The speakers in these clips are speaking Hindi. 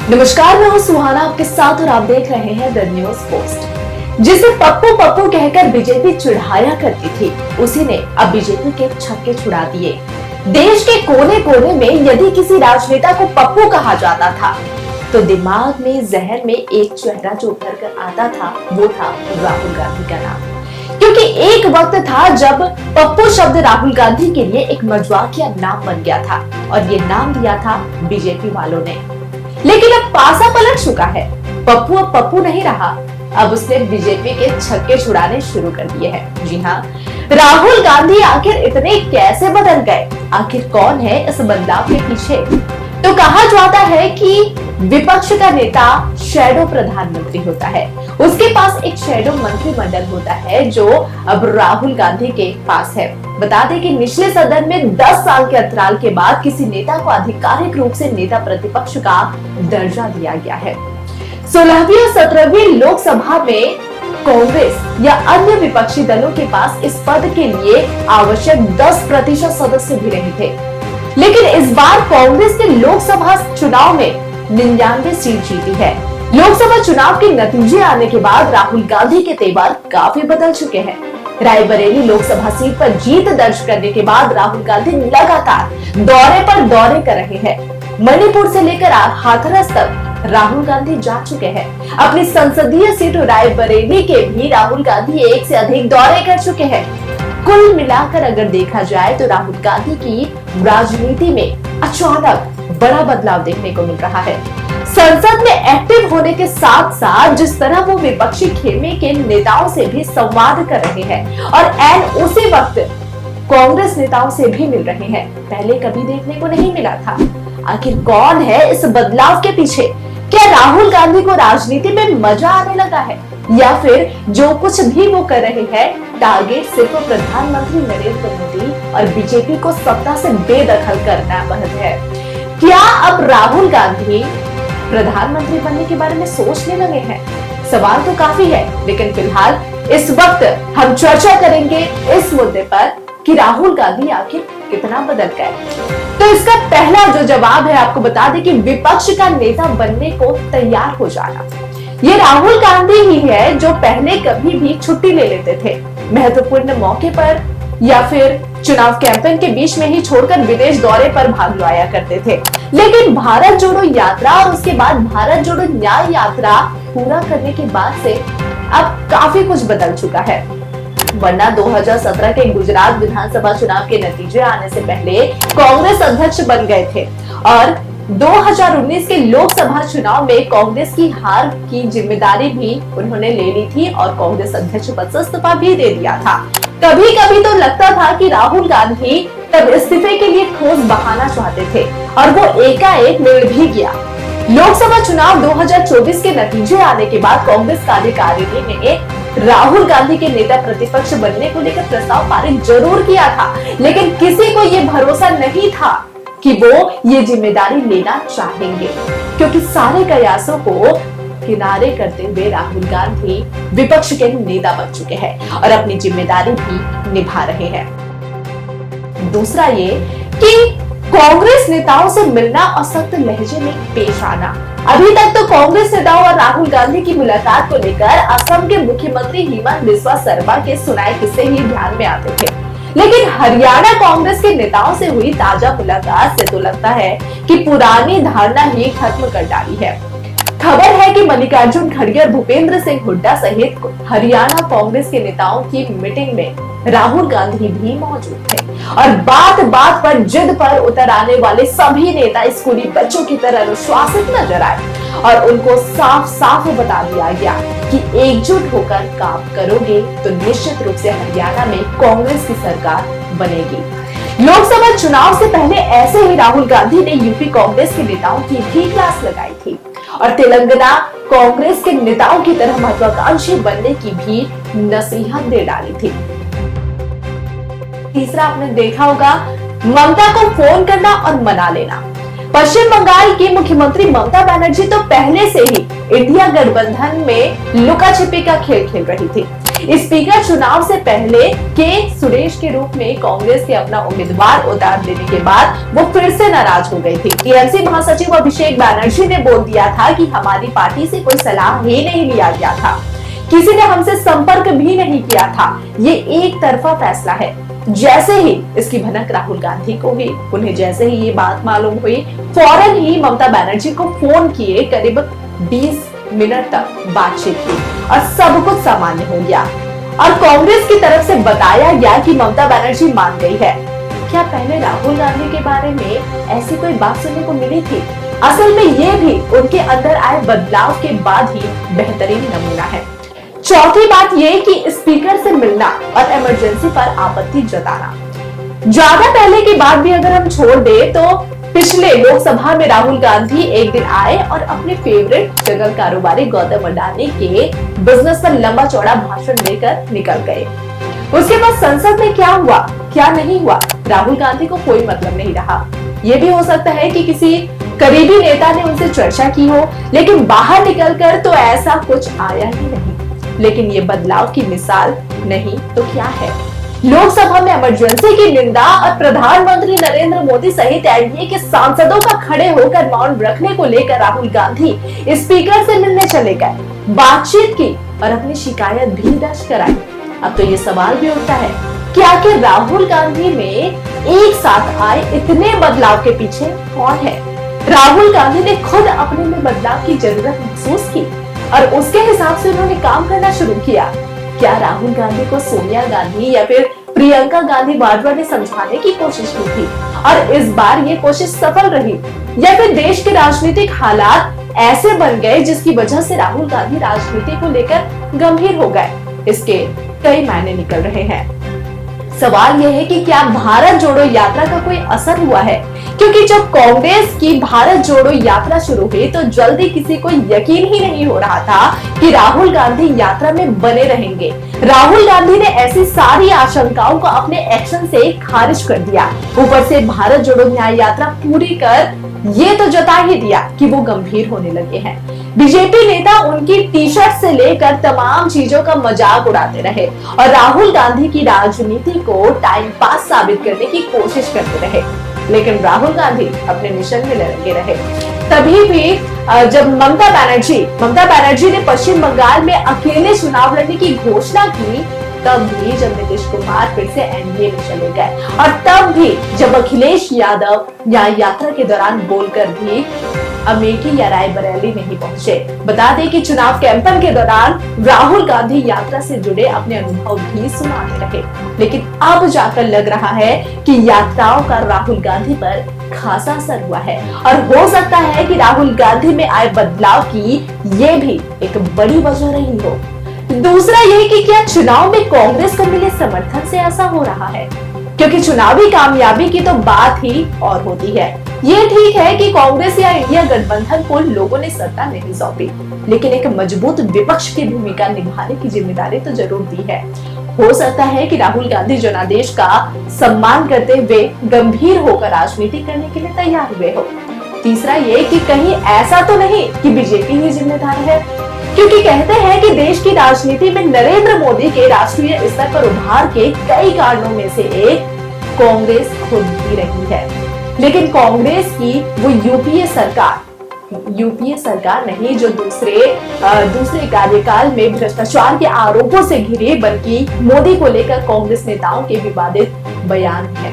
नमस्कार, मैं हूँ सुहाना आपके साथ और आप देख रहे हैं द न्यूज पोस्ट। जिसे पप्पू पप्पू कहकर बीजेपी चिढ़ाया करती थी, उसी ने अब बीजेपी के छक्के छुड़ा दिए। देश के कोने कोने में यदि किसी राजनेता को पप्पू कहा जाता था तो दिमाग में, जहन में एक चेहरा जो उभर कर आता था वो था राहुल गांधी का नाम। क्योंकि एक वक्त था जब पप्पू शब्द राहुल गांधी के लिए एक मजाकिया नाम बन गया था और ये नाम दिया था बीजेपी वालों ने। लेकिन अब पासा पलट चुका है। पप्पू अब पप्पू नहीं रहा, अब उसने बीजेपी के छक्के छुड़ाने शुरू कर दिए हैं। जी हाँ, राहुल गांधी आखिर इतने कैसे बदल गए? आखिर कौन है इस बदलाव के पीछे? तो कहा जाता है कि विपक्ष का नेता शैडो प्रधानमंत्री होता है। उसके पास एक शैडो मंत्रिमंडल होता है जो अब राहुल गांधी के पास है। बता दें कि निचले सदन में 10 साल के अंतराल के बाद किसी नेता को आधिकारिक रूप से नेता प्रतिपक्ष का दर्जा दिया गया है। 16वीं और 17वीं लोकसभा में कांग्रेस या अन्य विपक्षी दलों के पास इस पद के लिए आवश्यक 10% सदस्य भी नहीं थे। लेकिन इस बार कांग्रेस ने लोकसभा चुनाव में 99 सीट जीती है। लोकसभा चुनाव के नतीजे आने के बाद राहुल गांधी के तेवर काफी बदल चुके हैं। रायबरेली लोकसभा सीट पर जीत दर्ज करने के बाद राहुल गांधी लगातार दौरे पर दौरे कर रहे हैं। मणिपुर से लेकर हाथरस तक राहुल गांधी जा चुके हैं। अपनी संसदीय सीट रायबरेली के भी राहुल गांधी एक से अधिक दौरे कर चुके हैं। कुल मिलाकर अगर देखा जाए तो राहुल गांधी की राजनीति में अचानक बड़ा बदलाव देखने को मिल रहा है। संसद में एक्टिव होने के साथ साथ जिस तरह वो विपक्षी खेमे के नेताओं से भी संवाद कर रहे हैं और एन उसी वक्त कांग्रेस नेताओं से भी मिल रहे हैं, पहले कभी देखने को नहीं मिला था। आखिर कौन है इस बदलाव के पीछे? क्या राहुल गांधी को राजनीति में मजा आने लगा है या फिर जो कुछ भी वो कर रहे हैं टारगेट सिर्फ प्रधानमंत्री नरेंद्र मोदी और बीजेपी को सत्ता से बेदखल करना महज है? क्या अब राहुल गांधी प्रधानमंत्री बनने के बारे में सोचने लगे हैं? सवाल तो काफी है, लेकिन फिलहाल इस वक्त हम चर्चा करेंगे इस मुद्दे पर कि राहुल गांधी आखिर कितना बदल गए। तो इसका पहला जो जवाब है, आपको बता दें कि विपक्ष का नेता बनने को तैयार हो जाना। ये राहुल गांधी ही है जो पहले कभी भी छुट्टी ले लेते थे, महत्वपूर्ण मौके पर या फिर चुनाव कैंपेन के बीच में ही छोड़कर विदेश दौरे पर भाग आया करते थे। लेकिन भारत जोड़ो यात्रा और उसके बाद भारत जोड़ो न्याय यात्रा पूरा करने के बाद से अब काफी कुछ बदल चुका है। वरना 2017 के गुजरात विधानसभा चुनाव के नतीजे आने से पहले कांग्रेस अध्यक्ष बन गए थे और 2019 के लोकसभा चुनाव में कांग्रेस की हार की जिम्मेदारी भी उन्होंने ले ली थी और कांग्रेस अध्यक्ष पद से इस्तीफा भी दे दिया था। कभी कभी तो लगता था कि राहुल गांधी तब इस्तीफे के लिए ठोस बहाना चाहते थे और वो एकाएक मिल भी गया। लोकसभा चुनाव 2024 के नतीजे आने के बाद कांग्रेस कार्यकारिणी ने राहुल गांधी के नेता प्रतिपक्ष बनने को लेकर प्रस्ताव पारित जरूर किया था, लेकिन किसी को ये भरोसा नहीं था कि वो ये जिम्मेदारी लेना चाहेंगे, क्योंकि सारे कयासों को किनारे करते हुए राहुल गांधी विपक्ष के नेता बन चुके हैं और अपनी जिम्मेदारी भी निभा रहे हैं। दूसरा ये कि कांग्रेस नेताओं से मिलना और सख्त लहजे में पेश आना। अभी तक तो कांग्रेस नेताओं और राहुल गांधी की मुलाकात को लेकर असम के मुख्यमंत्री हेमंत बिस्वा शर्मा के सुनाए किस्से ही ध्यान में आते थे, लेकिन हरियाणा कांग्रेस के नेताओं से हुई ताजा मुलाकात से तो लगता है कि पुरानी धारणा ही खत्म कर डाली है। खबर है कि मल्लिकार्जुन खड़गे और भूपेंद्र सिंह हुड्डा सहित हरियाणा कांग्रेस के नेताओं की मीटिंग में राहुल गांधी भी मौजूद थे और बात बात पर जिद पर उतर आने वाले सभी नेता स्कूली बच्चों की तरह अनुशासित नजर आए और उनको साफ साफ बता दिया गया कि एकजुट होकर काम करोगे तो निश्चित रूप से हरियाणा में कांग्रेस की सरकार बनेगी। लोकसभा चुनाव से पहले ऐसे ही राहुल गांधी ने यूपी कांग्रेस के नेताओं की भी क्लास लगाई थी और तेलंगाना कांग्रेस के नेताओं की तरह महत्वाकांक्षी बनने की भी नसीहत दे डाली थी। तीसरा आपने देखा होगा, ममता को फोन करना और मना लेना। पश्चिम बंगाल की मुख्यमंत्री ममता बनर्जी तो पहले से ही इंडिया गठबंधन में लुका छिपी का खेल खेल रही थी। स्पीकर चुनाव से पहले के सुरेश के रूप में कांग्रेस के अपना उम्मीदवार उतार देने के बाद वो फिर से नाराज हो गई थी। टीएमसी महासचिव अभिषेक बैनर्जी ने बोल दिया था कि हमारी पार्टी से कोई सलाह ही नहीं लिया गया था, किसी ने हमसे संपर्क भी नहीं किया था, ये एक तरफा फैसला है। जैसे ही इसकी भनक राहुल गांधी को हुई, उन्हें जैसे ही ये बात मालूम हुई, फौरन ही ममता बनर्जी को फोन किए, करीब 20 मिनट तक बातचीत की और सब कुछ सामान्य हो गया। और कांग्रेस की तरफ से बताया गया कि ममता बनर्जी मान गई है। क्या पहले राहुल गांधी के बारे में ऐसी कोई बात सुनने को मिली थी? असल में ये भी उनके अंदर आए बदलाव के बाद ही बेहतरीन नमूना है। चौथी बात ये कि स्पीकर से मिलना और इमरजेंसी पर आपत्ति जताना। ज्यादा पहले की बात भी अगर हम छोड़ दे तो पिछले लोकसभा में राहुल गांधी एक दिन आए और अपने फेवरेट जगह कारोबारी गौतम अडानी के बिजनेस पर लंबा चौड़ा भाषण देकर निकल गए। उसके बाद संसद में क्या हुआ क्या नहीं हुआ, राहुल गांधी को कोई मतलब नहीं रहा। ये भी हो सकता है कि किसी करीबी नेता ने उनसे चर्चा की हो, लेकिन बाहर निकलकर तो ऐसा कुछ आया ही नहीं। लेकिन ये बदलाव की मिसाल नहीं तो क्या है? लोकसभा में इमरजेंसी की निंदा और प्रधानमंत्री नरेंद्र मोदी सहित एनडीए के सांसदों का खड़े होकर मौन रखने को लेकर राहुल गांधी स्पीकर से मिलने चले गए, बातचीत की और अपनी शिकायत भी दर्ज कराई। अब तो ये सवाल भी उठता है कि आखिर राहुल गांधी में एक साथ आए इतने बदलाव के पीछे कौन है? राहुल गांधी ने खुद अपने में बदलाव की जरूरत महसूस की और उसके हिसाब से उन्होंने काम करना शुरू किया। क्या राहुल गांधी को सोनिया गांधी या फिर प्रियंका गांधी वाड्रा ने समझाने की कोशिश की थी और इस बार ये कोशिश सफल रही, या फिर देश के राजनीतिक हालात ऐसे बन गए जिसकी वजह से राहुल गांधी राजनीति को लेकर गंभीर हो गए? इसके कई मायने निकल रहे हैं। सवाल यह है कि क्या भारत जोड़ो यात्रा का कोई असर हुआ है? क्योंकि जब कांग्रेस की भारत जोड़ो यात्रा शुरू हुई तो जल्दी किसी को यकीन ही नहीं हो रहा था कि राहुल गांधी यात्रा में बने रहेंगे। राहुल गांधी ने ऐसी सारी आशंकाओं को अपने एक्शन से खारिज कर दिया। ऊपर से भारत जोड़ो न्याय यात्रा पूरी कर ये तो जता ही दिया कि वो गंभीर होने लगे हैं। बीजेपी नेता उनकी टी शर्ट से लेकर तमाम चीजों का मजाक उड़ाते रहे और राहुल गांधी की राजनीति को टाइम पास साबित करने की कोशिश करते रहे, लेकिन राहुल गांधी अपने मिशन में लगे रहे। तभी भी जब ममता बनर्जी ने पश्चिम बंगाल में अकेले चुनाव लड़ने की घोषणा की, तब भी जब नीतीश कुमार फिर से एनडीए में चले गए और तब भी जब अखिलेश यादव यात्रा के दौरान बोलकर भी अमेठी या रायबरेली नहीं पहुंचे। बता दें कि चुनाव कैंपेन के दौरान राहुल गांधी यात्रा से जुड़े अपने अनुभव भी सुनाते रहे, लेकिन अब जाकर लग रहा है कि यात्राओं का राहुल गांधी पर खासा असर हुआ है और हो सकता है कि राहुल गांधी में आए बदलाव की ये भी एक बड़ी वजह रही हो। दूसरा ये कि क्या चुनाव में कांग्रेस को मिले समर्थन से ऐसा हो रहा है? क्योंकि चुनावी कामयाबी की तो बात ही और होती है। ये ठीक है कि कांग्रेस या इंडिया गठबंधन को लोगों ने सत्ता नहीं सौंपी, लेकिन एक मजबूत विपक्ष की भूमिका निभाने की जिम्मेदारी तो जरूर दी है। हो सकता है कि राहुल गांधी जनादेश का सम्मान करते हुए गंभीर होकर राजनीति करने के लिए तैयार हुए हो। तीसरा ये कि कहीं ऐसा तो नहीं कि बीजेपी ही जिम्मेदार है, क्योंकि कहते हैं कि देश की राजनीति में नरेंद्र मोदी के राष्ट्रीय स्तर पर उभार के कई कारणों में से एक कांग्रेस खुद भी रही है। लेकिन कांग्रेस की वो यूपीए सरकार नहीं जो दूसरे कार्यकाल में भ्रष्टाचार के आरोपों से घिरे, बल्कि मोदी को लेकर कांग्रेस नेताओं के विवादित बयान है।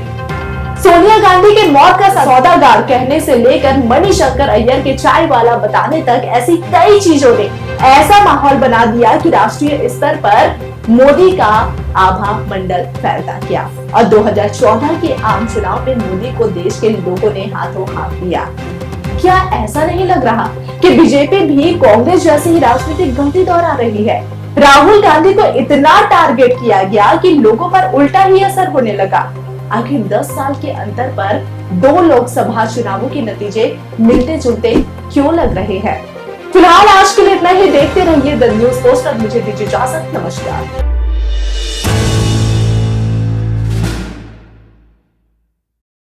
सोनिया गांधी के मौत का सौदागर कहने से लेकर मणिशंकर अय्यर के चाय वाला बताने तक ऐसी कई चीजों ने ऐसा माहौल बना दिया कि राष्ट्रीय स्तर पर मोदी का आभा मंडल फैलता गया और 2014 के आम चुनाव में मोदी को देश के लोगों ने हाथों हाथ दिया। क्या ऐसा नहीं लग रहा कि बीजेपी भी कांग्रेस जैसी ही राजनीतिक गलती दोहरा रही है? राहुल गांधी को इतना टारगेट किया गया कि लोगों पर उल्टा ही असर होने लगा। आखिर 10 साल के अंतर पर 2 लोकसभा चुनावों के नतीजे मिलते जुलते क्यों लग रहे हैं? फिलहाल आज के लिए इतना ही। देखते रहिए द न्यूज़ पोस्ट। अब मुझे दीजिए इजाजत। नमस्कार।